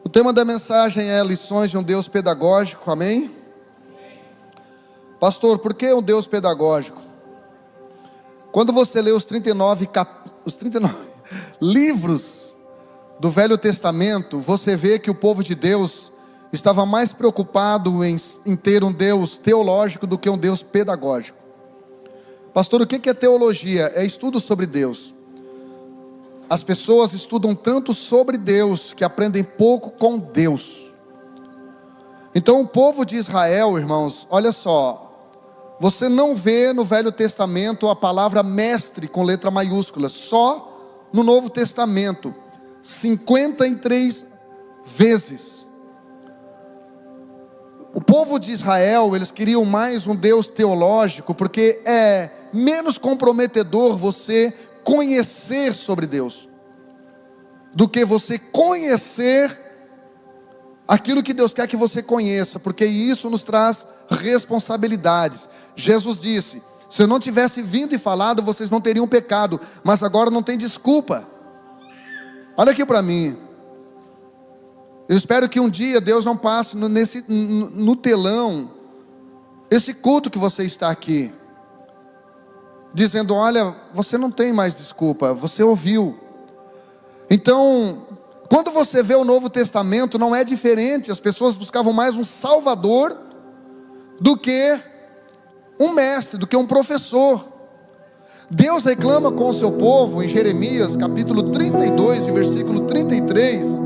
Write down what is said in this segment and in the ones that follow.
O tema da mensagem é lições de um Deus pedagógico, amém? Pastor, por que um Deus pedagógico? Quando você lê os 39 livros do Velho Testamento, você vê que o povo de Deus estava mais preocupado em ter um Deus teológico do que um Deus pedagógico. Pastor, o que é teologia? É estudo sobre Deus. As pessoas estudam tanto sobre Deus que aprendem pouco com Deus. Então o povo de Israel, irmãos, olha só, você não vê no Velho Testamento a palavra mestre com letra maiúscula, só no Novo Testamento, 53 vezes. O povo de Israel, eles queriam mais um Deus teológico, porque é menos comprometedor você conhecer sobre Deus, do que você conhecer aquilo que Deus quer que você conheça, porque isso nos traz responsabilidades. Jesus disse: se eu não tivesse vindo e falado, vocês não teriam pecado, mas agora não tem desculpa. Olha aqui para mim, eu espero que um dia Deus não passe no telão esse culto que você está aqui, dizendo: olha, você não tem mais desculpa, você ouviu. Então, quando você vê o Novo Testamento, não é diferente. As pessoas buscavam mais um Salvador do que um mestre, do que um professor. Deus reclama com o seu povo em Jeremias capítulo 32, versículo 33,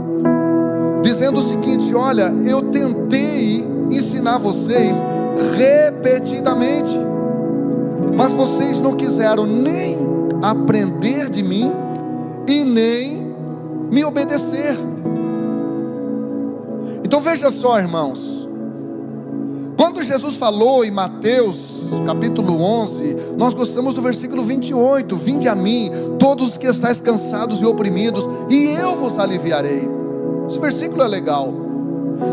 dizendo o seguinte: olha, eu tentei ensinar vocês repetidamente, mas vocês não quiseram nem aprender de mim e nem me obedecer. Então veja só, irmãos, quando Jesus falou em Mateus capítulo 11, nós gostamos do versículo 28, vinde a mim, todos os que estáis cansados e oprimidos, e eu vos aliviarei. Esse versículo é legal,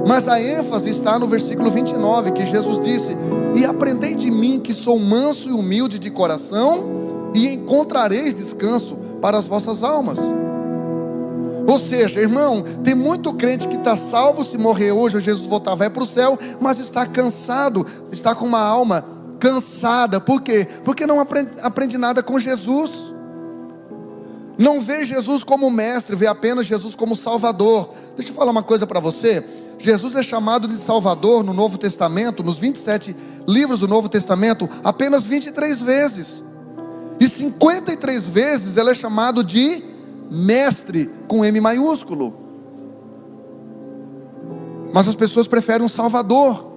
mas a ênfase está no versículo 29, que Jesus disse: e aprendei de mim, que sou manso e humilde de coração, e encontrareis descanso para as vossas almas. Ou seja, irmão, tem muito crente que está salvo, se morrer hoje ou Jesus voltar, vai para o céu, mas está cansado, está com uma alma cansada. Por quê? Porque não aprende nada com Jesus. Não vê Jesus como mestre, vê apenas Jesus como Salvador. Deixa eu falar uma coisa para você. Jesus é chamado de Salvador no Novo Testamento, nos 27 livros do Novo Testamento, apenas 23 vezes. E 53 vezes ele é chamado de mestre com M maiúsculo. Mas as pessoas preferem um Salvador,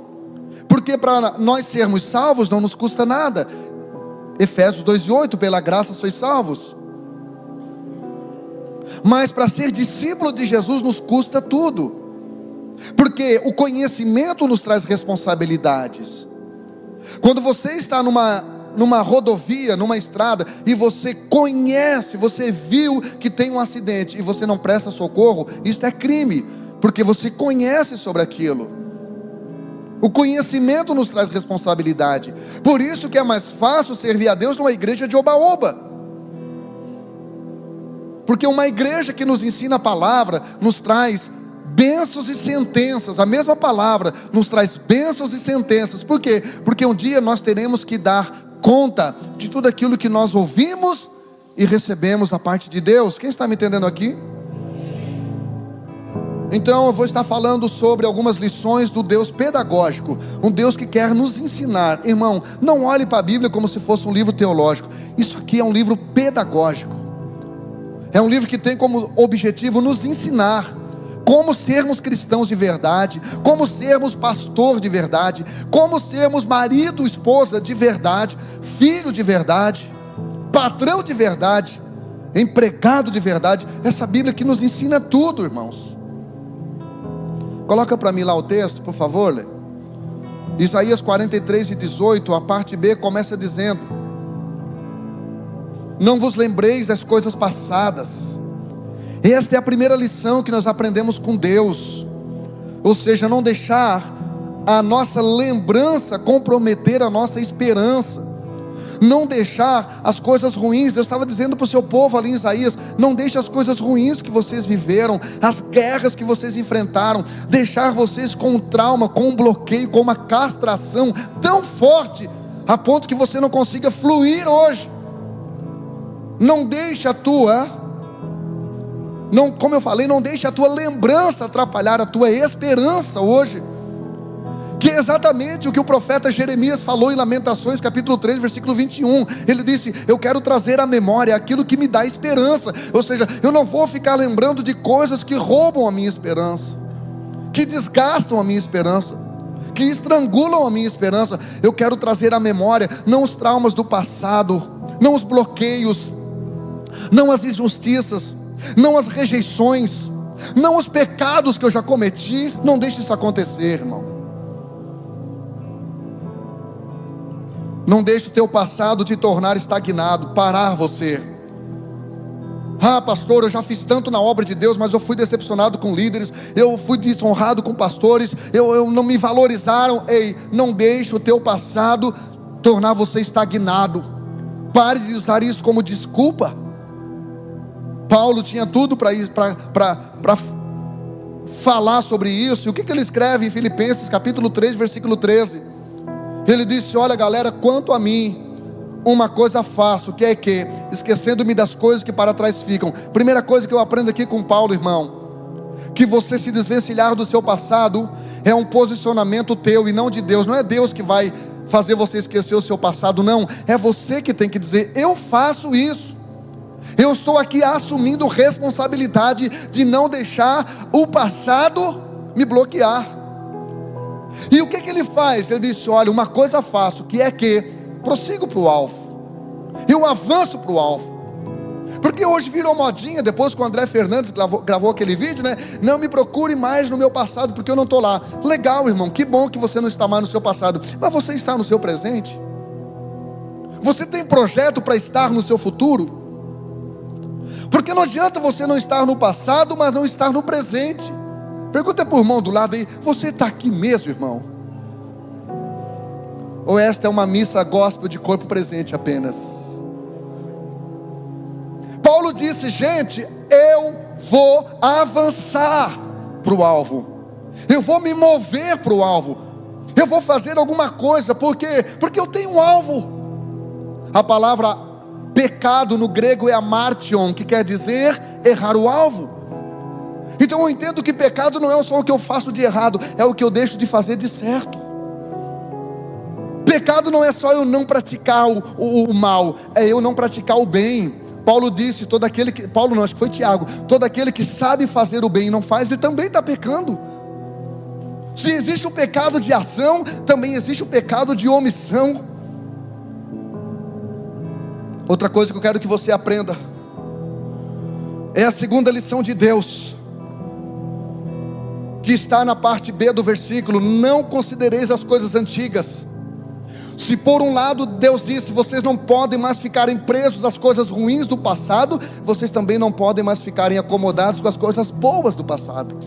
porque para nós sermos salvos não nos custa nada. Efésios 2:8, pela graça sois salvos. Mas para ser discípulo de Jesus nos custa tudo, porque o conhecimento nos traz responsabilidades. Quando você está numa rodovia, numa estrada, e você conhece, você viu que tem um acidente, e você não presta socorro, isso é crime, porque você conhece sobre aquilo. O conhecimento nos traz responsabilidade. Por isso que é mais fácil servir a Deus numa igreja de oba-oba, porque uma igreja que nos ensina a palavra, nos traz bênçãos e sentenças. A mesma palavra nos traz bênçãos e sentenças. Por quê? Porque um dia nós teremos que dar conta de tudo aquilo que nós ouvimos e recebemos da parte de Deus. Quem está me entendendo aqui? Então eu vou estar falando sobre algumas lições do Deus pedagógico, um Deus que quer nos ensinar. Irmão, não olhe para a Bíblia como se fosse um livro teológico. Isso aqui é um livro pedagógico. É um livro que tem como objetivo nos ensinar como sermos cristãos de verdade, como sermos pastor de verdade, como sermos marido, esposa de verdade, filho de verdade, patrão de verdade, empregado de verdade. Essa Bíblia que nos ensina tudo, irmãos. Coloca para mim lá o texto, por favor, Lê. Isaías 43:18, a parte B começa dizendo: não vos lembreis das coisas passadas. Esta é a primeira lição que nós aprendemos com Deus. Ou seja, não deixar a nossa lembrança comprometer a nossa esperança. Não deixar as coisas ruins. Deus estava dizendo para o seu povo ali em Isaías: não deixe as coisas ruins que vocês viveram, as guerras que vocês enfrentaram, deixar vocês com um trauma, com um bloqueio, com uma castração tão forte, a ponto que você não consiga fluir hoje. Não deixe a tua, como eu falei, não deixe a tua lembrança atrapalhar a tua esperança hoje. Que é exatamente o que o profeta Jeremias falou em Lamentações capítulo 3 versículo 21, ele disse: eu quero trazer à memória aquilo que me dá esperança. Ou seja, eu não vou ficar lembrando de coisas que roubam a minha esperança, que desgastam a minha esperança, que estrangulam a minha esperança. Eu quero trazer à memória, não os traumas do passado, não os bloqueios, não as injustiças, não as rejeições, não os pecados que eu já cometi. Não deixe isso acontecer, irmão. Não deixe o teu passado te tornar estagnado, parar você. Ah, pastor, eu já fiz tanto na obra de Deus, mas eu fui decepcionado com líderes, eu fui desonrado com pastores, eu não me valorizaram. Ei, não deixe o teu passado tornar você estagnado. Pare de usar isso como desculpa. Paulo tinha tudo para falar sobre isso. E o que ele escreve em Filipenses capítulo 3 versículo 13? Ele disse: olha galera, quanto a mim, uma coisa faço, que é que, esquecendo-me das coisas que para trás ficam. Primeira coisa que eu aprendo aqui com Paulo, irmão, que você se desvencilhar do seu passado é um posicionamento teu e não de Deus. Não é Deus que vai fazer você esquecer o seu passado, não. É você que tem que dizer: eu faço isso. Eu estou aqui assumindo responsabilidade de não deixar o passado me bloquear. E o que ele faz? Ele disse: olha, uma coisa faço, que é que prossigo para o alvo, eu avanço para o alvo. Porque hoje virou modinha, depois que o André Fernandes gravou aquele vídeo, né? Não me procure mais no meu passado, porque eu não estou lá. Legal, irmão, que bom que você não está mais no seu passado, mas você está no seu presente. Você tem projeto para estar no seu futuro? Porque não adianta você não estar no passado, mas não estar no presente. Pergunta para o irmão do lado aí: você está aqui mesmo, irmão? Ou esta é uma missa gospel de corpo presente apenas? Paulo disse: gente, eu vou avançar para o alvo, eu vou me mover para o alvo, eu vou fazer alguma coisa. Por quê? Porque eu tenho um alvo. A palavra pecado no grego é amartion, que quer dizer errar o alvo. Então eu entendo que pecado não é só o que eu faço de errado, é o que eu deixo de fazer de certo. Pecado não é só eu não praticar o mal, é eu não praticar o bem. Paulo disse: todo aquele que, Paulo não, acho que foi Tiago, todo aquele que sabe fazer o bem e não faz, ele também está pecando. Se existe o pecado de ação, também existe o pecado de omissão. Outra coisa que eu quero que você aprenda é a segunda lição de Deus, que está na parte B do versículo: não considereis as coisas antigas. Se por um lado Deus disse: vocês não podem mais ficarem presos às coisas ruins do passado, vocês também não podem mais ficarem acomodados com as coisas boas do passado.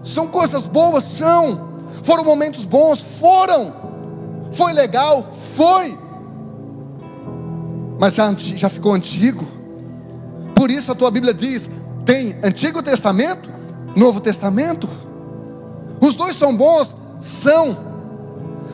São coisas boas? São. Foram momentos bons? Foram. Foi legal? Foi. Mas já ficou antigo. Por isso a tua Bíblia diz: tem Antigo Testamento, Novo Testamento. Os dois são bons? São.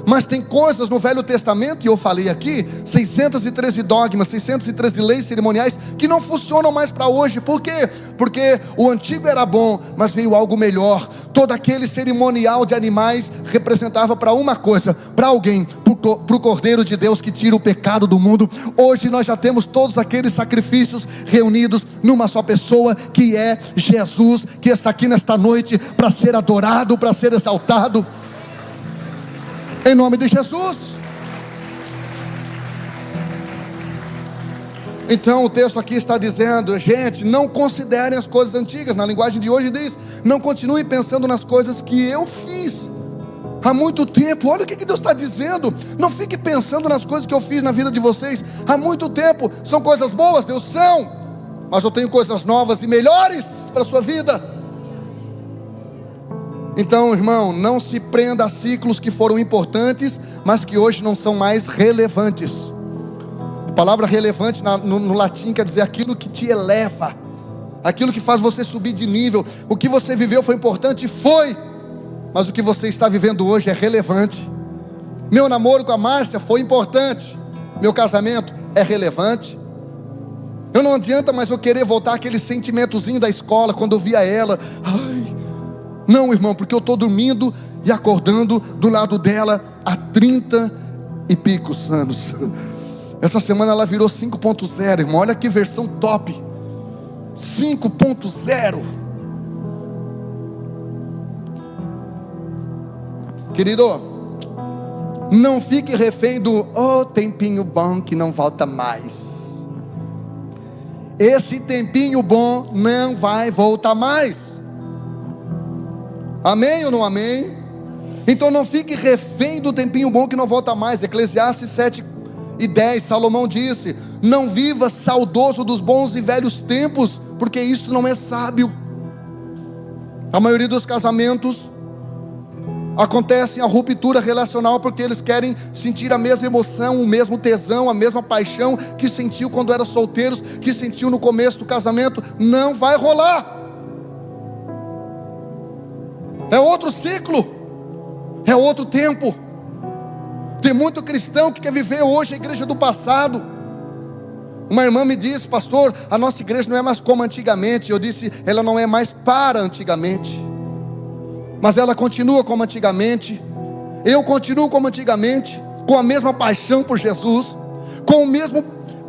Mas tem coisas no Velho Testamento, e eu falei aqui, 613 dogmas, 613 leis cerimoniais, que não funcionam mais para hoje. Por quê? Porque o antigo era bom, mas veio algo melhor. Todo aquele cerimonial de animais representava para uma coisa, para alguém, para o Cordeiro de Deus que tira o pecado do mundo. Hoje nós já temos todos aqueles sacrifícios reunidos numa só pessoa, que é Jesus, que está aqui nesta noite para ser adorado, para ser exaltado, em nome de Jesus. Então o texto aqui está dizendo: gente, não considerem as coisas antigas. Na linguagem de hoje diz: não continue pensando nas coisas que eu fiz há muito tempo. Olha o que Deus está dizendo: não fique pensando nas coisas que eu fiz na vida de vocês há muito tempo. São coisas boas? Deus, são. Mas eu tenho coisas novas e melhores para a sua vida. Então, irmão, não se prenda a ciclos que foram importantes, mas que hoje não são mais relevantes. A palavra relevante no latim quer dizer aquilo que te eleva, aquilo que faz você subir de nível. O que você viveu foi importante? Foi. Mas o que você está vivendo hoje é relevante. Meu namoro com a Márcia foi importante. Meu casamento é relevante. Eu não adianta mais eu querer voltar aquele sentimentozinho da escola, quando eu via ela. Ai, não, irmão, porque eu estou dormindo e acordando do lado dela há 30 e picos anos. Essa semana ela virou 5.0, irmão. Olha que versão top. 5.0. Querido, não fique refém do tempinho bom que não volta mais. Esse tempinho bom não vai voltar mais. Amém ou não amém? Então não fique refém do tempinho bom que não volta mais. Eclesiastes 7:10, Salomão disse: não viva saudoso dos bons e velhos tempos, porque isto não é sábio. A maioria dos casamentos acontece a ruptura relacional porque eles querem sentir a mesma emoção, o mesmo tesão, a mesma paixão que sentiu quando eram solteiros, que sentiu no começo do casamento. Não vai rolar. É outro ciclo, é outro tempo. Tem muito cristão que quer viver hoje a igreja do passado. Uma irmã me disse: pastor, a nossa igreja não é mais como antigamente. Eu disse: ela não é mais para antigamente, mas ela continua como antigamente. Eu continuo como antigamente, com a mesma paixão por Jesus, com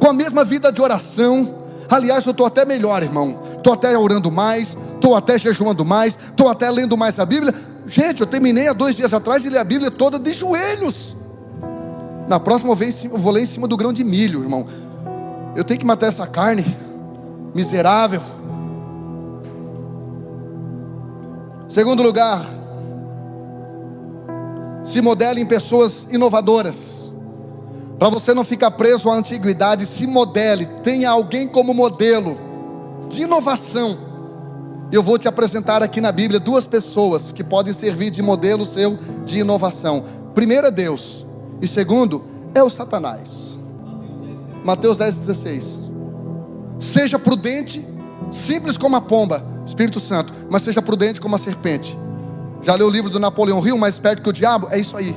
a mesma vida de oração. Aliás, eu estou até melhor, irmão. Estou até orando mais, estou até jejuando mais, estou até lendo mais a Bíblia. Gente, eu terminei há 2 dias atrás e li a Bíblia toda de joelhos. Na próxima eu vou ler em cima do grão de milho, irmão. Eu tenho que matar essa carne miserável. Segundo lugar, se modele em pessoas inovadoras. Para você não ficar preso à antiguidade, se modele, tenha alguém como modelo de inovação. Eu vou te apresentar aqui na Bíblia 2 pessoas que podem servir de modelo seu de inovação. Primeiro é Deus, e segundo é o Satanás. Mateus 10:16. Seja prudente, simples como a pomba, Espírito Santo, mas seja prudente como a serpente. Já leu o livro do Napoleão Hill, Mais Esperto que o Diabo? É isso aí.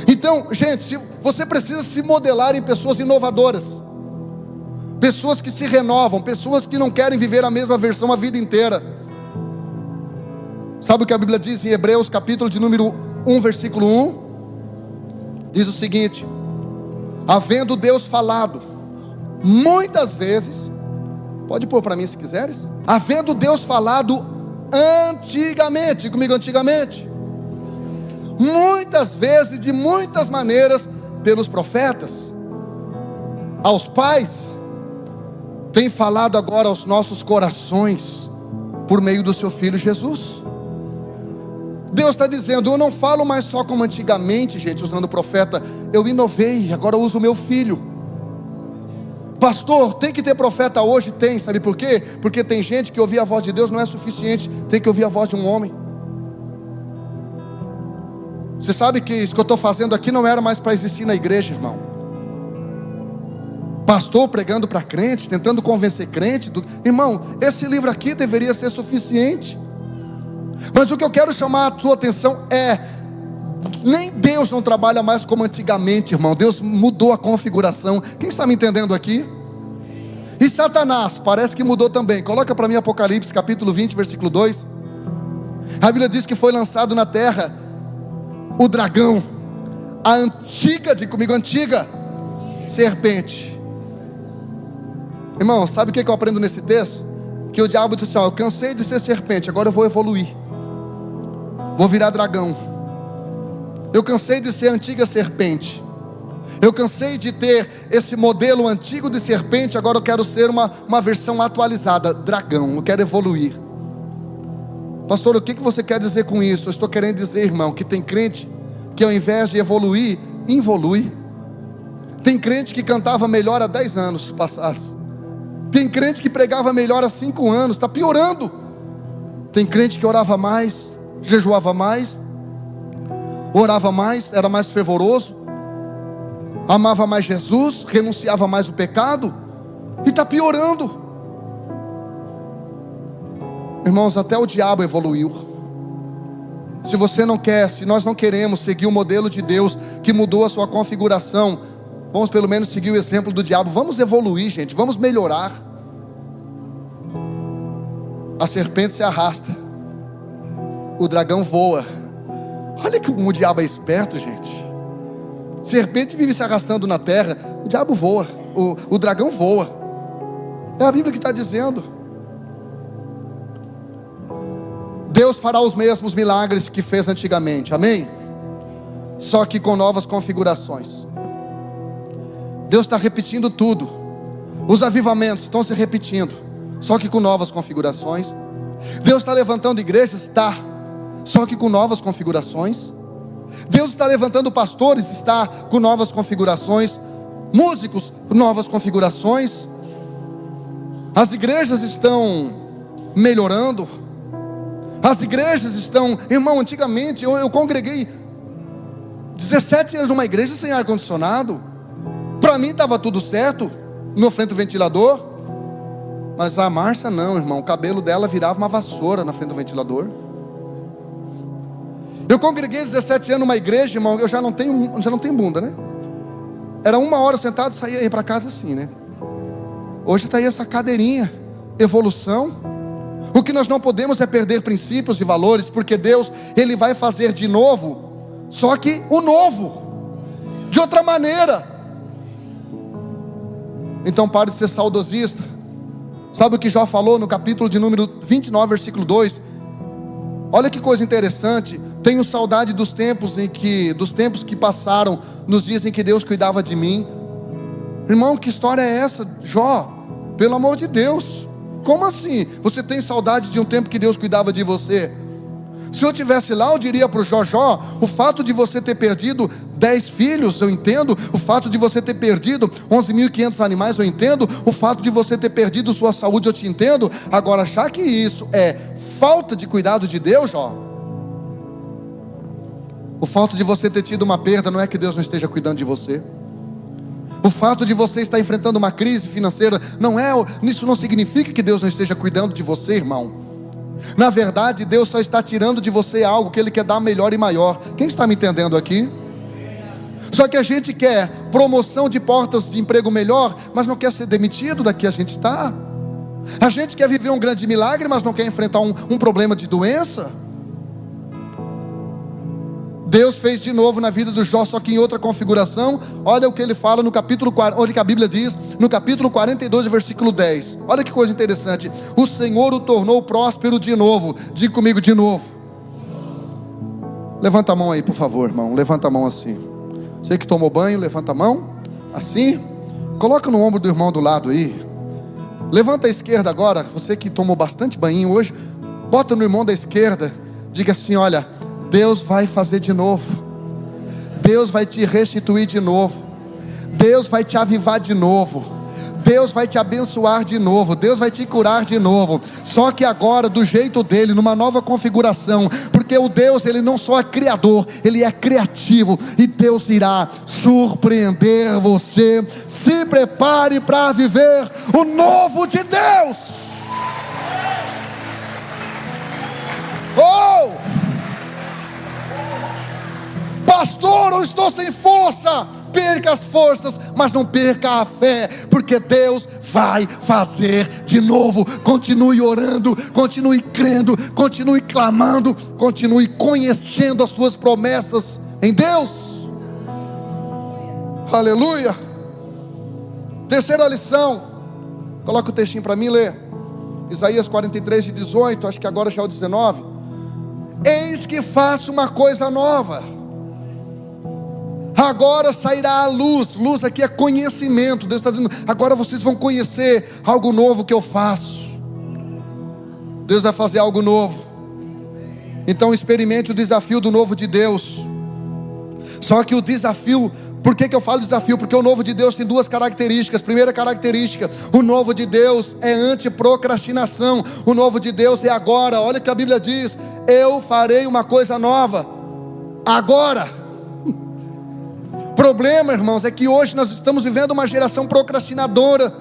Então, gente, você precisa se modelar em pessoas inovadoras, pessoas que se renovam, pessoas que não querem viver a mesma versão a vida inteira. Sabe o que a Bíblia diz em Hebreus capítulo de número 1, versículo 1? Diz o seguinte: havendo Deus falado muitas vezes, pode pôr para mim se quiseres, havendo Deus falado antigamente, comigo, antigamente, muitas vezes, de muitas maneiras, pelos profetas, aos pais, tem falado agora aos nossos corações, por meio do seu Filho Jesus. Deus está dizendo: eu não falo mais só como antigamente, gente, usando o profeta. Eu inovei, agora eu uso o meu Filho. Pastor, tem que ter profeta hoje? Tem, sabe por quê? Porque tem gente que ouvir a voz de Deus não é suficiente, tem que ouvir a voz de um homem. Você sabe que isso que eu estou fazendo aqui não era mais para existir na igreja, irmão. Pastor pregando para crente, tentando convencer crente. Irmão, esse livro aqui deveria ser suficiente. Mas o que eu quero chamar a sua atenção é: nem Deus não trabalha mais como antigamente, irmão. Deus mudou a configuração. Quem está me entendendo aqui? E Satanás parece que mudou também. Coloca para mim Apocalipse capítulo 20, versículo 2. A Bíblia diz que foi lançado na terra o dragão, a antiga, diga comigo, antiga serpente. Irmão, sabe o que eu aprendo nesse texto? Que o diabo disse: eu cansei de ser serpente, agora eu vou evoluir, vou virar dragão. Eu cansei de ser antiga serpente, eu cansei de ter esse modelo antigo de serpente, agora eu quero ser uma versão atualizada, dragão, eu quero evoluir. Pastor, o que você quer dizer com isso? Eu estou querendo dizer, irmão, que tem crente que ao invés de evoluir, involui. Tem crente que cantava melhor há 10 anos passados, tem crente que pregava melhor há 5 anos, está piorando. Tem crente que orava mais, jejuava mais, orava mais, era mais fervoroso. amava mais Jesus, renunciava mais o pecado, e está piorando. Irmãos, até o diabo evoluiu. Se você não quer, se nós não queremos seguir o modelo de Deus que mudou a sua configuração, vamos pelo menos seguir o exemplo do diabo. Vamos evoluir, gente, vamos melhorar. A serpente se arrasta, o dragão voa. Olha como o diabo é esperto, gente. Serpente vive se arrastando na terra, o diabo voa, o dragão voa. É a Bíblia que está dizendo. Deus fará os mesmos milagres que fez antigamente, amém? Só que com novas configurações. Deus está repetindo tudo. Os avivamentos estão se repetindo, só que com novas configurações. Deus está levantando igrejas? Está, só que com novas configurações. Deus está levantando pastores? Está, com novas configurações. Músicos, novas configurações. As igrejas estão melhorando. As igrejas estão, irmão, antigamente eu congreguei 17 anos numa igreja sem ar-condicionado. Para mim estava tudo certo, no frente do ventilador. Mas a Márcia não, irmão, o cabelo dela virava uma vassoura na frente do ventilador. Eu congreguei 17 anos numa igreja, irmão, eu já não tenho bunda, né? Era 1 hora sentado, saía para casa assim, né? Hoje está aí essa cadeirinha, evolução. O que nós não podemos é perder princípios e valores, porque Deus, Ele vai fazer de novo, só que o novo, de outra maneira. Então pare de ser saudosista. Sabe o que Jó falou no capítulo de número 29, versículo 2? Olha que coisa interessante. Tenho saudade dos tempos que passaram, nos dias em que Deus cuidava de mim. Irmão, que história é essa, Jó? Pelo amor de Deus, como assim? Você tem saudade de um tempo que Deus cuidava de você? Se eu estivesse lá, eu diria para o Jó, o fato de você ter perdido 10 filhos, eu entendo. O fato de você ter perdido 11.500 animais, eu entendo. O fato de você ter perdido sua saúde, eu te entendo. Agora, achar que isso é falta de cuidado de Deus, Jó? O fato de você ter tido uma perda não é que Deus não esteja cuidando de você. O fato de você estar enfrentando uma crise financeira isso não significa que Deus não esteja cuidando de você, irmão. Na verdade, Deus só está tirando de você algo que Ele quer dar melhor e maior. Quem está me entendendo aqui? Só que a gente quer promoção de portas de emprego melhor, mas não quer ser demitido daqui a gente está. A gente quer viver um grande milagre, mas não quer enfrentar um problema de doença. Deus fez de novo na vida do Jó, só que em outra configuração. Olha o que ele fala no capítulo 4, olha o que a Bíblia diz, no capítulo 42, versículo 10. Olha que coisa interessante. O Senhor o tornou próspero de novo. Diga comigo, de novo. Levanta a mão aí, por favor, irmão. Levanta a mão assim. Você que tomou banho, levanta a mão. Assim. Coloca no ombro do irmão do lado aí. Levanta a esquerda agora. Você que tomou bastante banho hoje, bota no irmão da esquerda. Diga assim, olha, Deus vai fazer de novo. Deus vai te restituir de novo. Deus vai te avivar de novo. Deus vai te abençoar de novo. Deus vai te curar de novo. Só que agora do jeito dele, numa nova configuração. Porque o Deus, ele não só é criador, ele é criativo. E Deus irá surpreender você. Se prepare para viver o novo de Deus. Oh! Pastor, eu estou sem força. Perca as forças, mas não perca a fé, porque Deus vai fazer de novo. Continue orando, continue crendo, continue clamando, continue conhecendo as tuas promessas em Deus. Aleluia. Terceira lição. Coloca o textinho para mim ler. Isaías 43, 18. Acho que agora já é o 19. Eis que faço uma coisa nova. Agora sairá a luz. Luz aqui é conhecimento. Deus está dizendo, agora vocês vão conhecer algo novo que eu faço. Deus vai fazer algo novo. Então experimente o desafio do novo de Deus. Só que o desafio, por que eu falo desafio? Porque o novo de Deus tem duas características. Primeira característica, o novo de Deus é anti-procrastinação. O novo de Deus é agora. Olha o que a Bíblia diz: eu farei uma coisa nova agora. problema, irmãos, é que hoje nós estamos vivendo uma geração procrastinadora,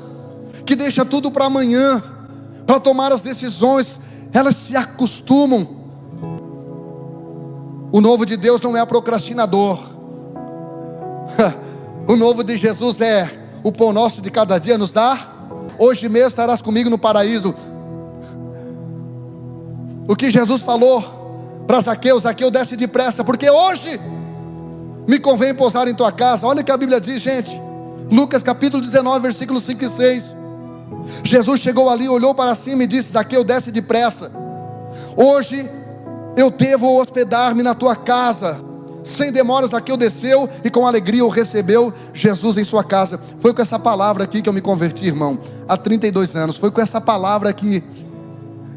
que deixa tudo para amanhã, para tomar as decisões. Elas se acostumam. O novo de Deus não é procrastinador. O novo de Jesus é: o pão nosso de cada dia nos dá. Hoje mesmo estarás comigo no paraíso. O que Jesus falou para Zaqueu: Zaqueu, desce depressa, porque hoje me convém pousar em tua casa. Olha o que a Bíblia diz, gente. Lucas capítulo 19, versículos 5 e 6. Jesus chegou ali, olhou para cima e disse: Zaqueu, desce depressa. Hoje eu devo hospedar-me na tua casa. Sem demora, Zaqueu desceu e com alegria o recebeu Jesus em sua casa. Foi com essa palavra aqui que eu me converti, irmão, há 32 anos. Foi com essa palavra aqui.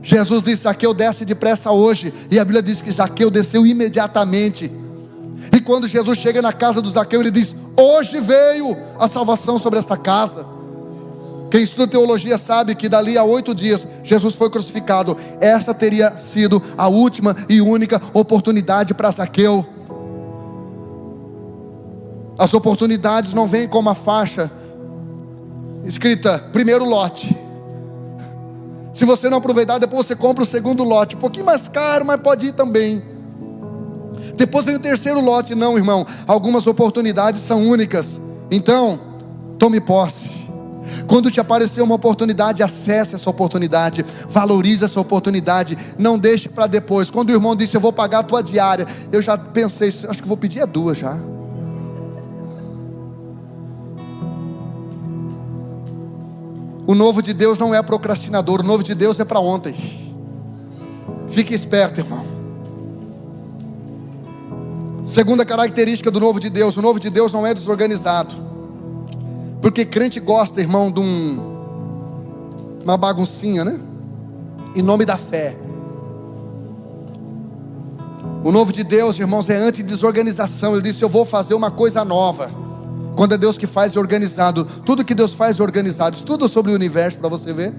Jesus disse: Zaqueu, desce depressa hoje. E a Bíblia diz que Zaqueu desceu imediatamente. E quando Jesus chega na casa do Zaqueu, ele diz: hoje veio a salvação sobre esta casa. Quem estuda teologia sabe que dali a 8 dias Jesus foi crucificado. Essa teria sido a última e única oportunidade para Zaqueu. As oportunidades não vêm com uma faixa escrita primeiro lote. Se você não aproveitar, depois você compra o segundo lote, um pouquinho mais caro, mas pode ir também. Depois vem o terceiro lote. Não, irmão, algumas oportunidades são únicas. Então, tome posse. Quando te aparecer uma oportunidade, acesse essa oportunidade, valorize essa oportunidade, não deixe para depois. Quando o irmão disse: eu vou pagar a tua diária, eu já pensei, acho que vou pedir 2 já. O novo de Deus não é procrastinador, o novo de Deus é para ontem. Fique esperto, irmão. Segunda característica do novo de Deus: o novo de Deus não é desorganizado. Porque crente gosta, irmão, de uma baguncinha, né? Em nome da fé. O novo de Deus, irmãos, é anti-desorganização. Ele disse: eu vou fazer uma coisa nova. Quando é Deus que faz, é organizado. Tudo que Deus faz é organizado. Estuda sobre o universo para você ver.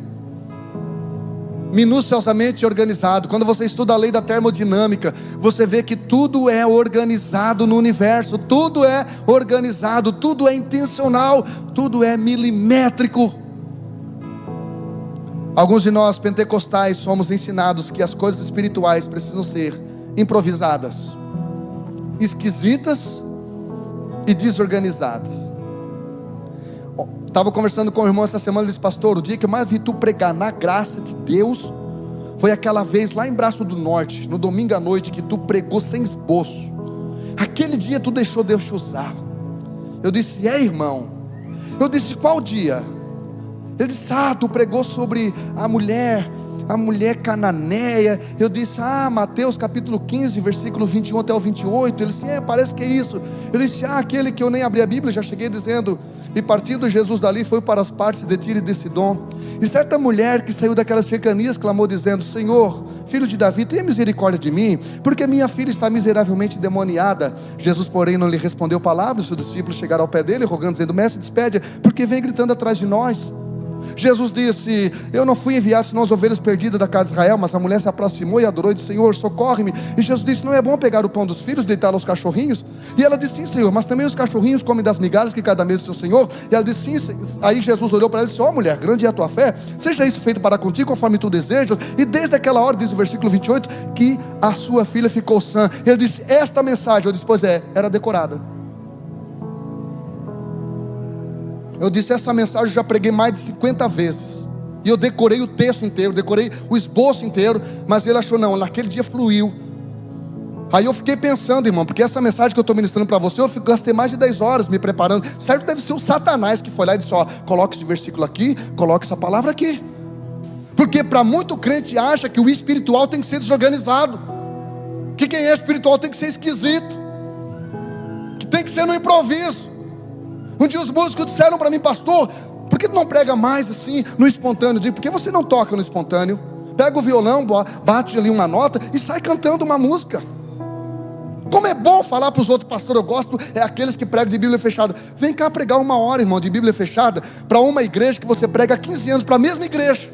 Minuciosamente organizado. Quando você estuda a lei da termodinâmica, você vê que tudo é organizado no universo. Tudo é organizado, tudo é intencional, tudo é milimétrico. Alguns de nós pentecostais somos ensinados que as coisas espirituais precisam ser improvisadas, esquisitas e desorganizadas. Estava conversando com o irmão essa semana. Ele disse: pastor, o dia que eu mais vi tu pregar na graça de Deus foi aquela vez lá em Braço do Norte, no domingo à noite, que tu pregou sem esboço. Aquele dia tu deixou Deus te usar. Eu disse: irmão? Eu disse: qual dia? Ele disse: tu pregou sobre a mulher cananeia. Eu disse: Mateus capítulo 15, versículo 21 até o 28. Ele disse: parece que é isso. Eu disse: aquele que eu nem abri a Bíblia, já cheguei dizendo: e partindo Jesus dali, foi para as partes de Tiro e de Sidom. E certa mulher que saiu daquelas cercanias clamou dizendo: Senhor, filho de Davi, tenha misericórdia de mim, porque minha filha está miseravelmente demoniada. Jesus, porém, não lhe respondeu palavra. Os seus discípulos chegaram ao pé dele, rogando, dizendo: mestre, despede, porque vem gritando atrás de nós. Jesus disse: eu não fui enviado senão as ovelhas perdidas da casa de Israel. Mas a mulher se aproximou e adorou e disse: Senhor, socorre-me. E Jesus disse: não é bom pegar o pão dos filhos e deitá-lo aos cachorrinhos? E ela disse: sim, Senhor, mas também os cachorrinhos comem das migalhas que cada mês do seu Senhor. E ela disse: sim, Senhor. Aí Jesus olhou para ela e disse: mulher, grande é a tua fé, seja isso feito para contigo conforme tu desejas. E desde aquela hora, diz o versículo 28, que a sua filha ficou sã. Ele disse: esta mensagem, eu disse: pois é, era decorada. Eu disse: essa mensagem eu já preguei mais de 50 vezes. E eu decorei o texto inteiro, decorei o esboço inteiro. Mas ele achou: não, naquele dia fluiu. Aí eu fiquei pensando, irmão, porque essa mensagem que eu estou ministrando para você, eu gastei mais de 10 horas me preparando. Certo, deve ser o Satanás que foi lá e disse: coloque esse versículo aqui, coloque essa palavra aqui. Porque para muito crente acha que o espiritual tem que ser desorganizado, que quem é espiritual tem que ser esquisito, que tem que ser no improviso. Um dia os músicos disseram para mim: pastor, por que tu não prega mais assim, no espontâneo? Eu digo: por que você não toca no espontâneo? Pega o violão, bate ali uma nota e sai cantando uma música. Como é bom falar para os outros: pastor, eu gosto é aqueles que pregam de Bíblia fechada. Vem cá pregar 1 hora, irmão, de Bíblia fechada, para uma igreja que você prega há 15 anos, para a mesma igreja.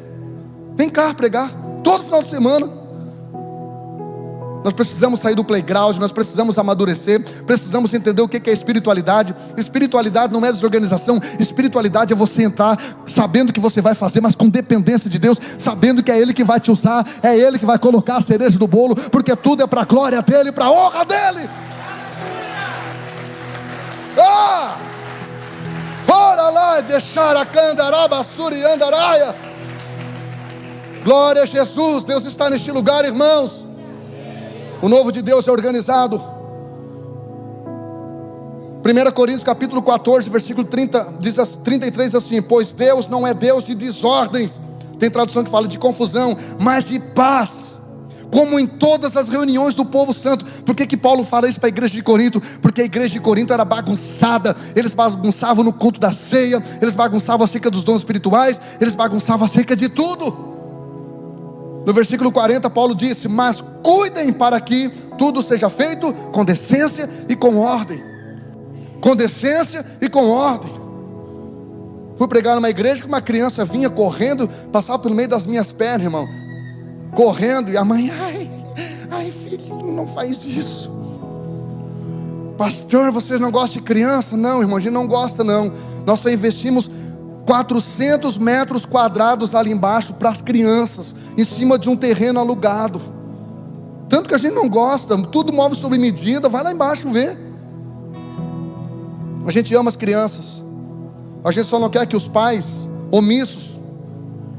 Vem cá pregar, todo final de semana. Nós precisamos sair do playground, nós precisamos amadurecer, precisamos entender o que é espiritualidade. Espiritualidade não é desorganização, espiritualidade é você entrar sabendo que você vai fazer, mas com dependência de Deus, sabendo que é Ele que vai te usar, é Ele que vai colocar a cereja do bolo, porque tudo é para a glória dEle, para a honra dEle. Ora lá, deixar a candaraba, suri andaraia. Glória a Jesus. Deus está neste lugar, irmãos. O novo de Deus é organizado. 1 Coríntios capítulo 14, versículo 33 assim: pois Deus não é Deus de desordens. Tem tradução que fala de confusão, mas de paz, como em todas as reuniões do povo santo. Por que Paulo fala isso para a igreja de Corinto? Porque a igreja de Corinto era bagunçada. Eles bagunçavam no culto da ceia, eles bagunçavam acerca dos dons espirituais, eles bagunçavam acerca de tudo. No versículo 40 Paulo disse: mas cuidem para que tudo seja feito com decência e com ordem. Com decência e com ordem. Fui pregar numa igreja que uma criança vinha correndo, passava pelo meio das minhas pernas, irmão, correndo, e a mãe: ai filho, não faz isso. Pastor, vocês não gostam de criança? Não, irmão, a gente não gosta não. Nós só investimos 400 metros quadrados ali embaixo para as crianças, em cima de um terreno alugado. Tanto que a gente não gosta, tudo móvel sobre medida. Vai lá embaixo ver. A gente ama as crianças, a gente só não quer que os pais omissos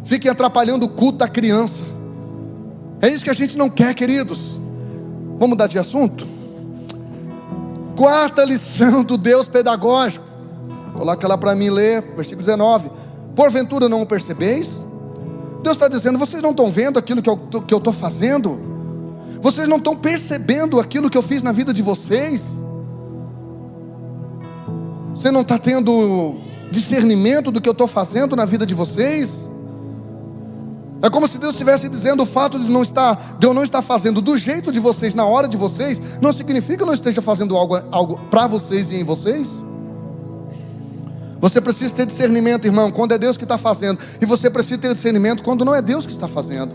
fiquem atrapalhando o culto da criança. É isso que a gente não quer, queridos. Vamos mudar de assunto? Quarta lição do Deus pedagógico. Coloca lá para mim ler, versículo 19. Porventura não o percebeis? Deus está dizendo: vocês não estão vendo aquilo que eu estou fazendo? Vocês não estão percebendo aquilo que eu fiz na vida de vocês? Você não está tendo discernimento do que eu estou fazendo na vida de vocês? É como se Deus estivesse dizendo: o fato de eu não estar fazendo do jeito de vocês, na hora de vocês, não significa que eu não esteja fazendo algo para vocês e em vocês. Você precisa ter discernimento, irmão, quando é Deus que está fazendo. E você precisa ter discernimento quando não é Deus que está fazendo.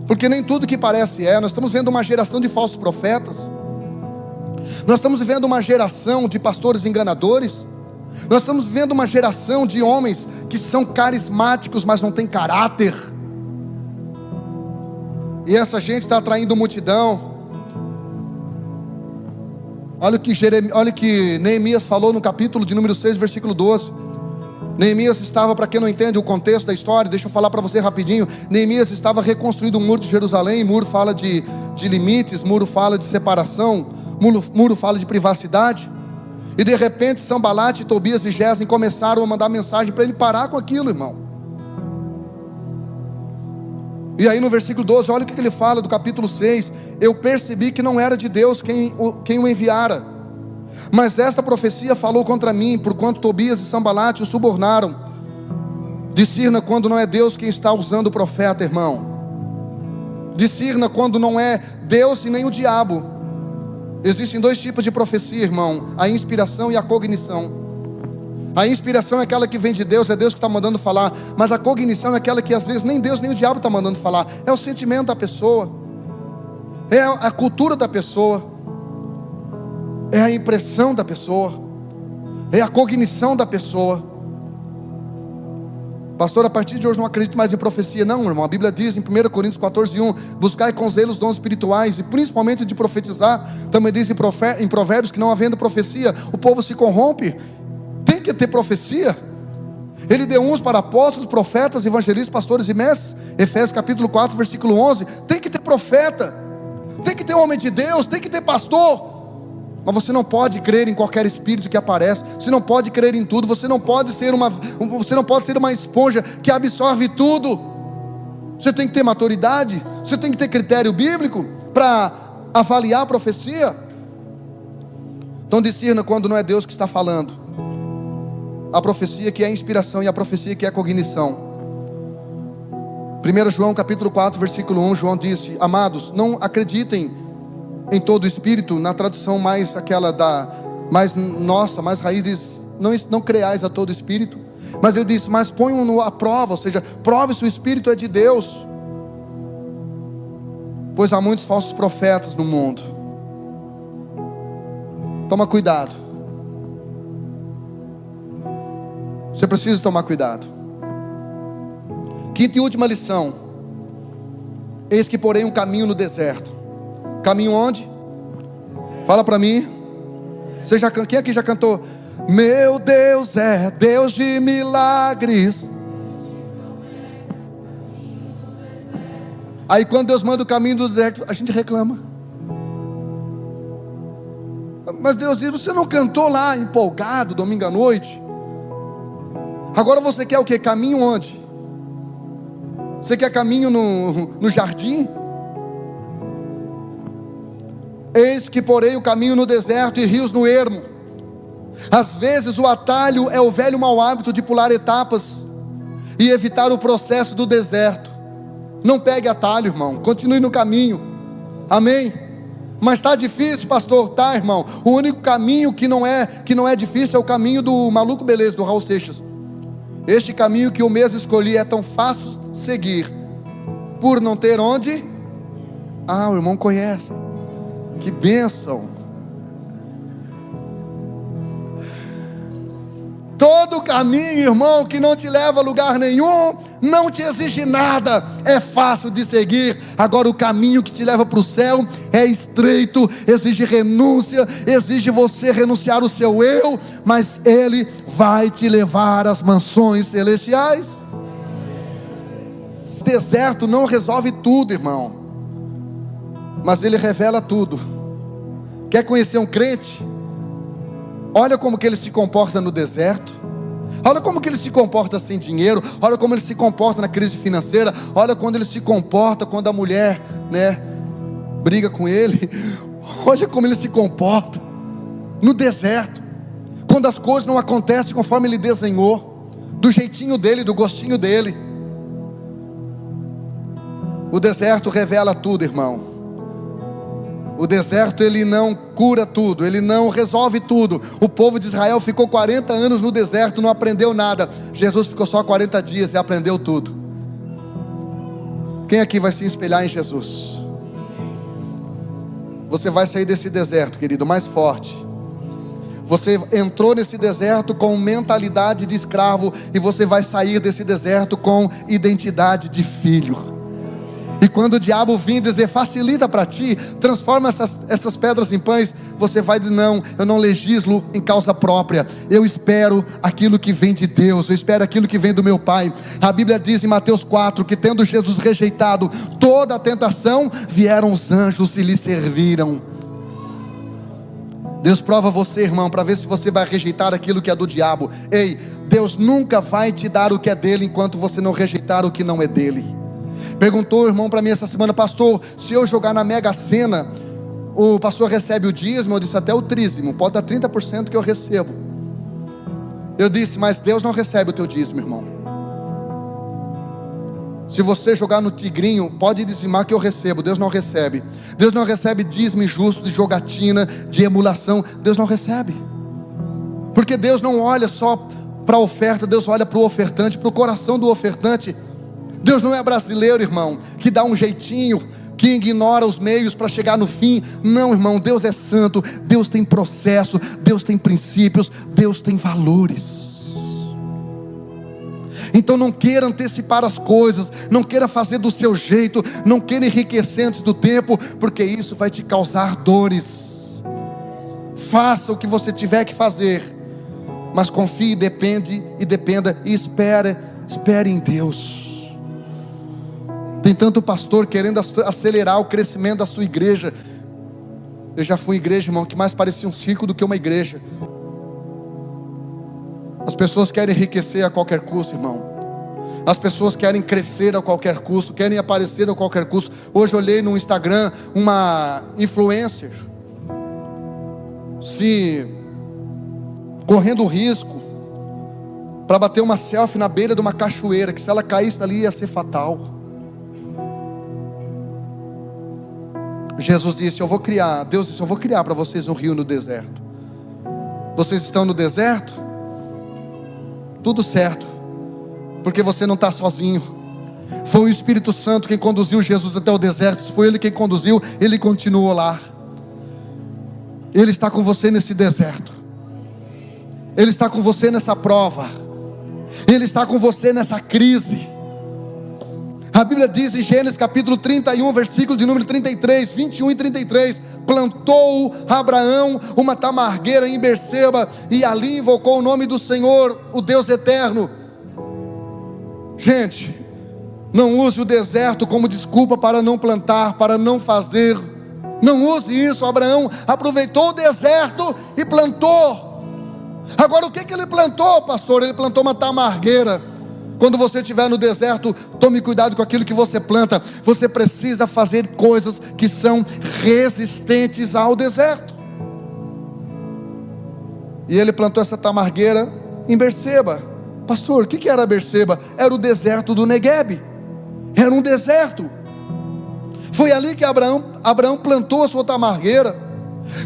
Porque nem tudo que parece é. Nós estamos vendo uma geração de falsos profetas. Nós estamos vivendo uma geração de pastores enganadores. Nós estamos vivendo uma geração de homens que são carismáticos, mas não têm caráter. E essa gente está atraindo multidão. Olha o que Neemias falou no capítulo de número 6, versículo 12. Neemias estava, para quem não entende o contexto da história, deixa eu falar para você rapidinho. Neemias estava reconstruindo o muro de Jerusalém. Muro fala de limites, muro fala de separação, muro fala de privacidade. E de repente Sanbalate, Tobias e Gesem começaram a mandar mensagem para ele parar com aquilo, irmão. E aí no versículo 12, olha o que ele fala do capítulo 6. Eu percebi que não era de Deus quem o enviara, mas esta profecia falou contra mim, porquanto Tobias e Sanbalate o subornaram. Discirna quando não é Deus quem está usando o profeta, irmão. Discirna quando não é Deus e nem o diabo. Existem dois tipos de profecia, irmão: a inspiração e a cognição. A inspiração é aquela que vem de Deus, é Deus que está mandando falar. Mas a cognição é aquela que às vezes nem Deus nem o diabo está mandando falar. É o sentimento da pessoa, é a cultura da pessoa, é a impressão da pessoa, é a cognição da pessoa. Pastor, a partir de hoje não acredito mais em profecia. Não, irmão, a Bíblia diz em 1 Coríntios 14, 1: buscai com zelo os dons espirituais, e principalmente de profetizar. Também diz em Provérbios que não havendo profecia, o povo se corrompe. Tem que ter profecia. Ele deu uns para apóstolos, profetas, evangelistas, pastores e mestres. Efésios capítulo 4, versículo 11. Tem que ter profeta, tem que ter homem de Deus, tem que ter pastor. Mas você não pode crer em qualquer espírito que aparece. Você não pode crer em tudo. Você não pode ser uma esponja que absorve tudo. Você tem que ter maturidade. Você tem que ter critério bíblico para avaliar a profecia. Então discerna quando não é Deus que está falando. A profecia que é inspiração e a profecia que é cognição. 1 João capítulo 4, versículo 1, João disse: amados, não acreditem em todo espírito, na tradução mais aquela mais nossa, mais raízes, não creais a todo espírito. Mas ele disse: mas ponham-no à prova, ou seja, prove se o espírito é de Deus. pois há muitos falsos profetas no mundo. Toma cuidado. Você precisa tomar cuidado. Quinta e última lição. Eis que porém um caminho no deserto. Caminho onde? Fala para mim. Quem aqui já cantou? Meu Deus é Deus de milagres. Aí quando Deus manda o caminho do deserto, a gente reclama. Mas Deus diz, você não cantou lá empolgado domingo à noite? Agora você quer o quê? Caminho onde? Você quer caminho no jardim? Eis que porém o caminho no deserto e rios no ermo. Às vezes o atalho é o velho mau hábito de pular etapas e evitar o processo do deserto. Não pegue atalho, irmão, continue no caminho. Amém? Mas está difícil, pastor? Tá, irmão. O único caminho que não é difícil é o caminho do Maluco Beleza, do Raul Seixas. Este caminho que eu mesmo escolhi é tão fácil seguir, por não ter onde. O irmão conhece. Que bênção. Todo caminho, irmão, que não te leva a lugar nenhum, não te exige nada, é fácil de seguir. Agora o caminho que te leva para o céu é estreito, exige renúncia, exige você renunciar o seu eu, mas ele vai te levar às mansões celestiais. O deserto não resolve tudo, irmão, mas ele revela tudo. Quer conhecer um crente? Olha como que ele se comporta no deserto. Olha como que ele se comporta sem dinheiro. Olha como ele se comporta na crise financeira. Olha quando ele se comporta quando a mulher, briga com ele. Olha como ele se comporta no deserto, quando as coisas não acontecem conforme ele desenhou, do jeitinho dele, do gostinho dele. O deserto revela tudo, irmão. O deserto ele não cura tudo, ele não resolve tudo. O povo de Israel ficou 40 anos no deserto, não aprendeu nada. Jesus ficou só 40 dias e aprendeu tudo. Quem aqui vai se espelhar em Jesus? Você vai sair desse deserto, querido, mais forte. Você entrou nesse deserto com mentalidade de escravo, e você vai sair desse deserto com identidade de filho. E quando o diabo vir dizer, facilita para ti, transforma essas pedras em pães, você vai dizer, não, eu não legislo em causa própria, eu espero aquilo que vem de Deus, eu espero aquilo que vem do meu Pai. A Bíblia diz em Mateus 4, que tendo Jesus rejeitado toda a tentação, vieram os anjos e lhe serviram. Deus prova você, irmão, para ver se você vai rejeitar aquilo que é do diabo. Ei, Deus nunca vai te dar o que é dele, enquanto você não rejeitar o que não é dele. Perguntou o irmão para mim essa semana, pastor, se eu jogar na Mega Sena, o pastor recebe o dízimo? Eu disse, até o trízimo, pode dar 30% que eu recebo. Eu disse, mas Deus não recebe o teu dízimo, irmão. Se você jogar no tigrinho, pode dizimar que eu recebo. Deus não recebe. Deus não recebe dízimo injusto, de jogatina, de emulação. Deus não recebe. Porque Deus não olha só para a oferta, Deus olha para o ofertante, para o coração do ofertante. Deus não é brasileiro, irmão, que dá um jeitinho, que ignora os meios para chegar no fim. Não, irmão, Deus é santo, Deus tem processo, Deus tem princípios, Deus tem valores. Então não queira antecipar as coisas, não queira fazer do seu jeito, não queira enriquecer antes do tempo, porque isso vai te causar dores. Faça o que você tiver que fazer, mas confie, dependa e espere em Deus. Tem tanto pastor querendo acelerar o crescimento da sua igreja. Eu já fui em igreja, irmão, que mais parecia um circo do que uma igreja. As pessoas querem enriquecer a qualquer custo, irmão. As pessoas querem crescer a qualquer custo, querem aparecer a qualquer custo. Hoje eu olhei no Instagram uma influencer se correndo risco para bater uma selfie na beira de uma cachoeira, que se ela caísse ali ia ser fatal. Jesus disse, Deus disse, eu vou criar para vocês um rio no deserto. Vocês estão no deserto? Tudo certo, porque você não está sozinho. Foi o Espírito Santo quem conduziu Jesus até o deserto. Se foi Ele quem conduziu, Ele continuou lá. Ele está com você nesse deserto. Ele está com você nessa prova. Ele está com você nessa crise. A Bíblia diz em Gênesis capítulo 31, versículo de número 33, 21 e 33: plantou Abraão uma tamargueira em Berseba, e ali invocou o nome do Senhor, o Deus eterno. Gente, não use o deserto como desculpa para não plantar, para não fazer. Não use isso. Abraão aproveitou o deserto e plantou. Agora, o que ele plantou, pastor? Ele plantou uma tamargueira. Quando você estiver no deserto, tome cuidado com aquilo que você planta. Você precisa fazer coisas que são resistentes ao deserto. E ele plantou essa tamargueira em Berseba. Pastor, o que era Berseba? Era o deserto do Neguebe. Era um deserto. Foi ali que Abraão plantou a sua tamargueira.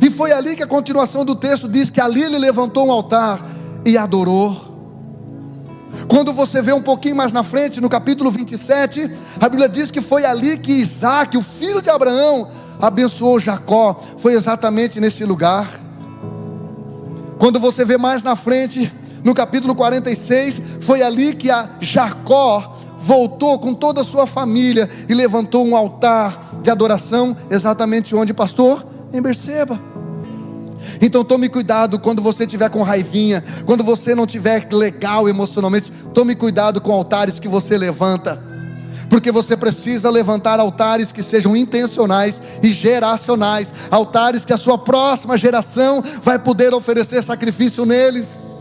E foi ali que a continuação do texto diz que ali ele levantou um altar e adorou. Quando você vê um pouquinho mais na frente, no capítulo 27, a Bíblia diz que foi ali que Isaac, o filho de Abraão, abençoou Jacó. Foi exatamente nesse lugar. Quando você vê mais na frente, no capítulo 46, foi ali que Jacó voltou com toda a sua família e levantou um altar de adoração. Exatamente onde, pastor? Em Berseba. Então tome cuidado quando você estiver com raivinha, quando você não estiver legal emocionalmente. Tome cuidado com altares que você levanta, porque você precisa levantar altares que sejam intencionais e geracionais, altares que a sua próxima geração vai poder oferecer sacrifício neles.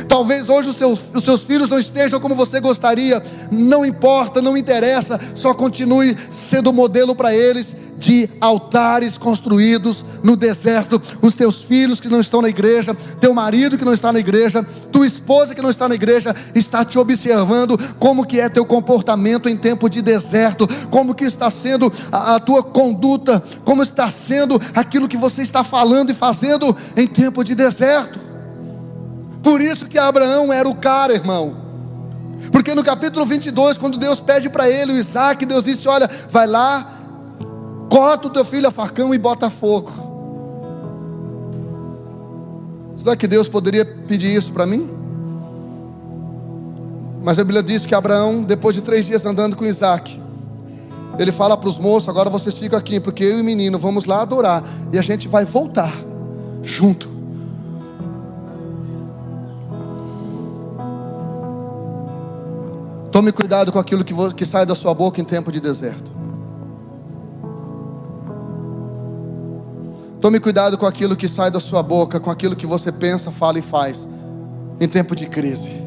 Talvez hoje os seus filhos não estejam como você gostaria. Não importa, não interessa. Só continue sendo modelo para eles de altares construídos no deserto. Os teus filhos que não estão na igreja, teu marido que não está na igreja, tua esposa que não está na igreja, está te observando como que é teu comportamento em tempo de deserto, como que está sendo a tua conduta, como está sendo aquilo que você está falando e fazendo em tempo de deserto. Por isso que Abraão era o cara, irmão. Porque no capítulo 22, quando Deus pede para ele o Isaac, Deus disse: olha, vai lá, corta o teu filho a facão e bota fogo. Será que Deus poderia pedir isso para mim? Mas a Bíblia diz que Abraão, depois de 3 dias andando com Isaac, ele fala para os moços: agora vocês ficam aqui, porque eu e o menino vamos lá adorar, e a gente vai voltar junto. Tome cuidado com aquilo que sai da sua boca em tempo de deserto. Tome cuidado com aquilo que sai da sua boca, com aquilo que você pensa, fala e faz em tempo de crise.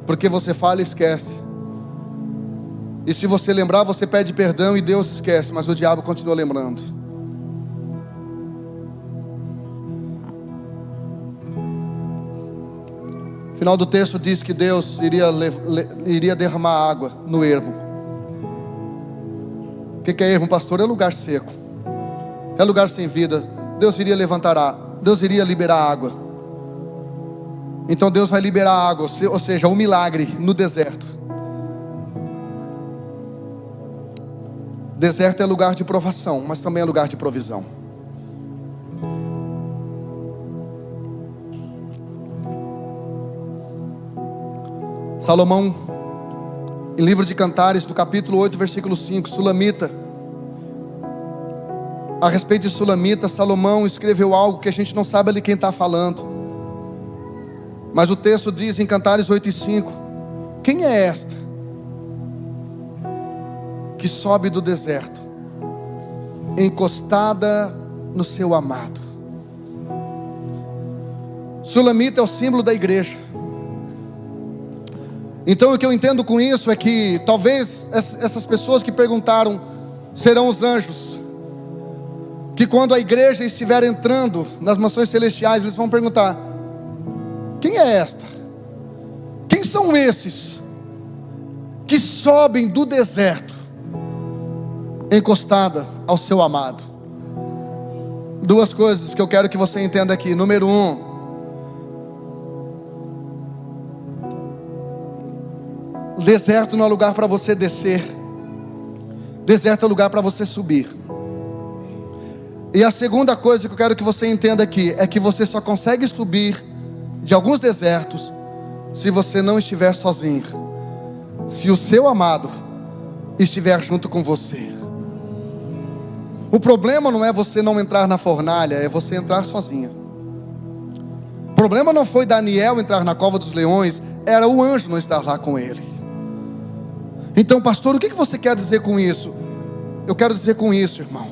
Porque você fala e esquece. E se você lembrar, você pede perdão e Deus esquece, mas o diabo continua lembrando. O final do texto diz que Deus iria derramar água no ermo. O que é ermo, pastor? É lugar seco, é lugar sem vida. Deus iria Deus iria liberar água. Então Deus vai liberar água, ou seja, um milagre no deserto. Deserto é lugar de provação, mas também é lugar de provisão. Salomão, em livro de Cantares, no capítulo 8, versículo 5, Sulamita. A respeito de Sulamita, Salomão escreveu algo que a gente não sabe ali quem está falando. Mas o texto diz em Cantares 8:5: quem é esta que sobe do deserto, encostada no seu amado? Sulamita é o símbolo da igreja. Então o que eu entendo com isso é que talvez essas pessoas que perguntaram serão os anjos, que quando a igreja estiver entrando nas mansões celestiais, eles vão perguntar: quem é esta? Quem são esses que sobem do deserto, encostada ao seu amado? Duas coisas que eu quero que você entenda aqui. Número 1, Deserto não é lugar para você descer. Deserto é lugar para você subir. E a segunda coisa que eu quero que você entenda aqui é que você só consegue subir de alguns desertos se você não estiver sozinho, se o seu amado estiver junto com você. O problema não é você não entrar na fornalha, é você entrar sozinho. O problema não foi Daniel entrar na cova dos leões, era o anjo não estar lá com ele. Então, pastor, o que você quer dizer com isso? Eu quero dizer com isso, irmão,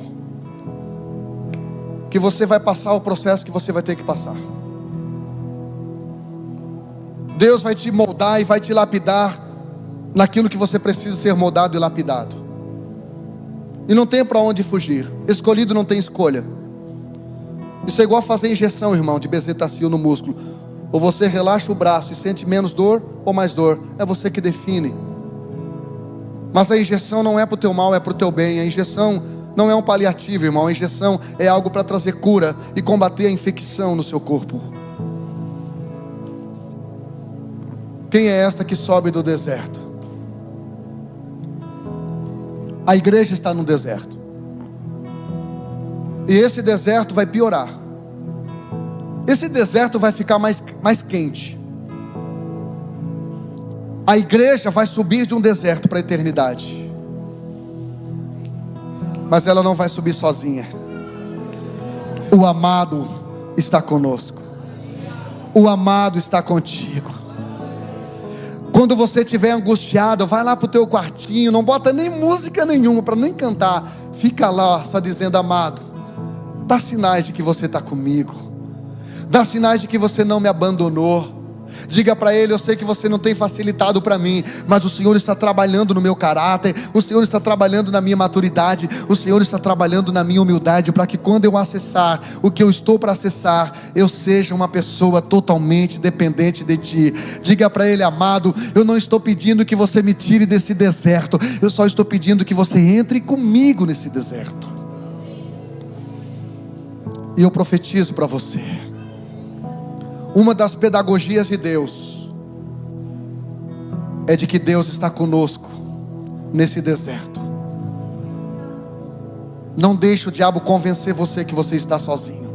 que você vai passar o processo que você vai ter que passar. Deus vai te moldar e vai te lapidar naquilo que você precisa ser moldado e lapidado. E não tem para onde fugir. Escolhido não tem escolha. Isso é igual fazer injeção, irmão, de bezetacil no músculo. Ou você relaxa o braço e sente menos dor ou mais dor. É você que define. Mas a injeção não é para o teu mal, é para o teu bem. A injeção não é um paliativo, irmão. A injeção é algo para trazer cura e combater a infecção no seu corpo. Quem é esta que sobe do deserto? A igreja está no deserto. E esse deserto vai piorar. Esse deserto vai ficar mais quente. A igreja vai subir de um deserto para a eternidade. Mas ela não vai subir sozinha. O amado está conosco. O amado está contigo. Quando você estiver angustiado, vai lá para o teu quartinho, não bota nem música nenhuma, para nem cantar. Fica lá só dizendo: amado, dá sinais de que você está comigo. Dá sinais de que você não me abandonou. Diga para ele: eu sei que você não tem facilitado para mim, mas o Senhor está trabalhando no meu caráter, o Senhor está trabalhando na minha maturidade, o Senhor está trabalhando na minha humildade, para que quando eu acessar o que eu estou para acessar, eu seja uma pessoa totalmente dependente de Ti. Diga para ele: amado, eu não estou pedindo que você me tire desse deserto, eu só estou pedindo que você entre comigo nesse deserto. E eu profetizo para você, uma das pedagogias de Deus é de que Deus está conosco nesse deserto. Não deixe o diabo convencer você que você está sozinho.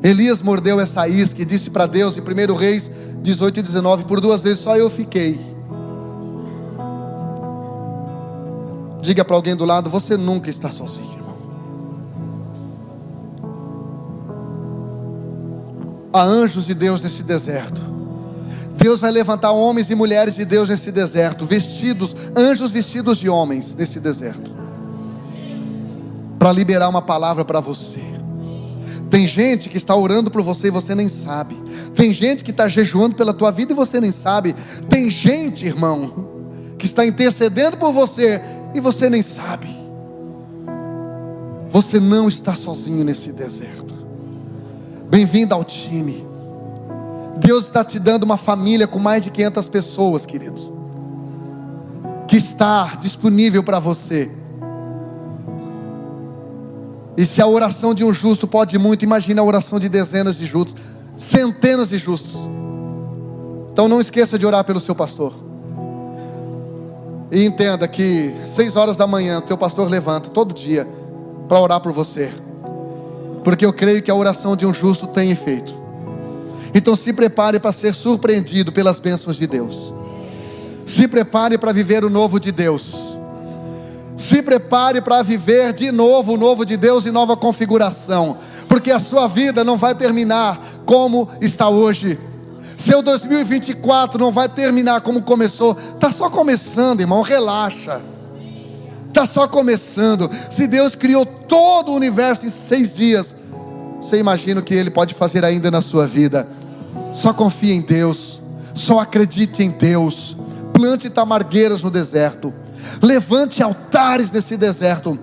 Elias mordeu essa isca e disse para Deus em 1 Reis 18 e 19: por 2 vezes só eu fiquei. Diga para alguém do lado: você nunca está sozinho. Há anjos de Deus nesse deserto. Deus vai levantar homens e mulheres de Deus nesse deserto, anjos vestidos de homens nesse deserto, para liberar uma palavra para você. Tem gente que está orando por você e você nem sabe. Tem gente que está jejuando pela tua vida e você nem sabe. Tem gente, irmão, que está intercedendo por você e você nem sabe. Você não está sozinho nesse deserto. Bem-vindo ao time. Deus está te dando uma família com mais de 500 pessoas, queridos, que está disponível para você. E se a oração de um justo pode muito, imagina a oração de dezenas de justos, centenas de justos. Então não esqueça de orar pelo seu pastor. E entenda que 6 horas da manhã o teu pastor levanta todo dia para orar por você, porque eu creio que a oração de um justo tem efeito. Então se prepare para ser surpreendido pelas bênçãos de Deus. Se prepare para viver o novo de Deus. Se prepare para viver de novo o novo de Deus em nova configuração, porque a sua vida não vai terminar como está hoje. Seu 2024 não vai terminar como começou. Está só começando, irmão, relaxa. Está só começando. Se Deus criou todo o universo em 6 dias, você imagina o que Ele pode fazer ainda na sua vida. Só confie em Deus, só acredite em Deus. Plante tamargueiras no deserto, levante altares nesse deserto,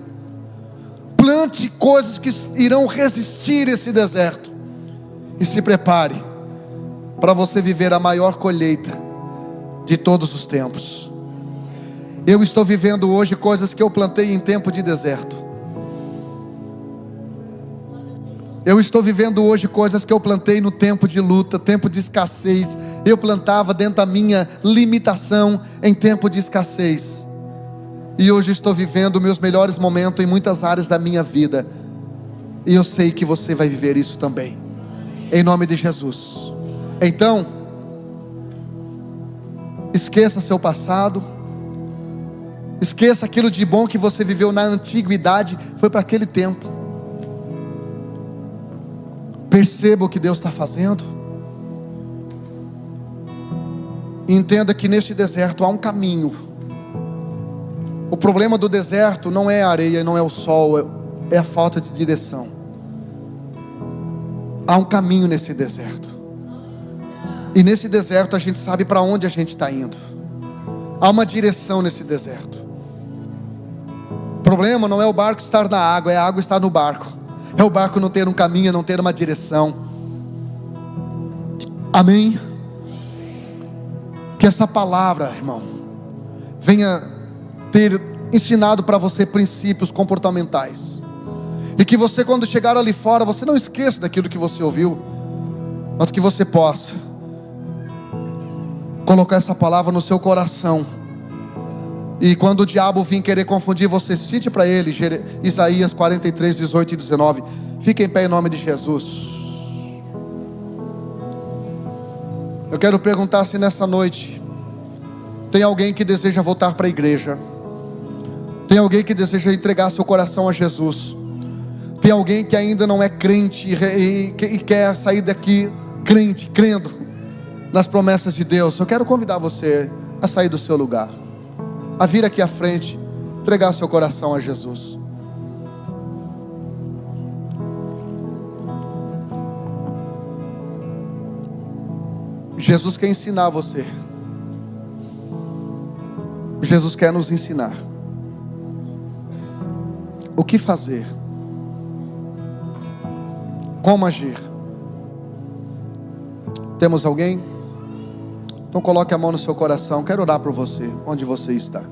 plante coisas que irão resistir esse deserto, e se prepare para você viver a maior colheita de todos os tempos. Eu estou vivendo hoje coisas que eu plantei em tempo de deserto. Eu estou vivendo hoje coisas que eu plantei no tempo de luta, tempo de escassez. Eu plantava dentro da minha limitação em tempo de escassez. E hoje estou vivendo meus melhores momentos em muitas áreas da minha vida. E eu sei que você vai viver isso também, em nome de Jesus. Então, esqueça seu passado. Esqueça aquilo de bom que você viveu na antiguidade. Foi para aquele tempo. Perceba o que Deus está fazendo. E entenda que neste deserto há um caminho. O problema do deserto não é a areia, não é o sol, é a falta de direção. Há um caminho nesse deserto. E nesse deserto a gente sabe para onde a gente está indo. Há uma direção nesse deserto. O problema não é o barco estar na água, é a água estar no barco. É o barco não ter um caminho, não ter uma direção. Amém? Que essa palavra, irmão, venha ter ensinado para você princípios comportamentais. E que você, quando chegar ali fora, você não esqueça daquilo que você ouviu, mas que você possa colocar essa palavra no seu coração. E quando o diabo vir querer confundir você, cite para ele Isaías 43, 18 e 19. Fique em pé em nome de Jesus. Eu quero perguntar se nessa noite tem alguém que deseja voltar para a igreja. Tem alguém que deseja entregar seu coração a Jesus. Tem alguém que ainda não é crente e quer sair daqui crente, crendo nas promessas de Deus. Eu quero convidar você a sair do seu lugar, a vir aqui à frente, entregar seu coração a Jesus. Jesus quer ensinar você. Jesus quer nos ensinar o que fazer, como agir. Temos alguém? Então coloque a mão no seu coração. Quero orar por você, onde você está.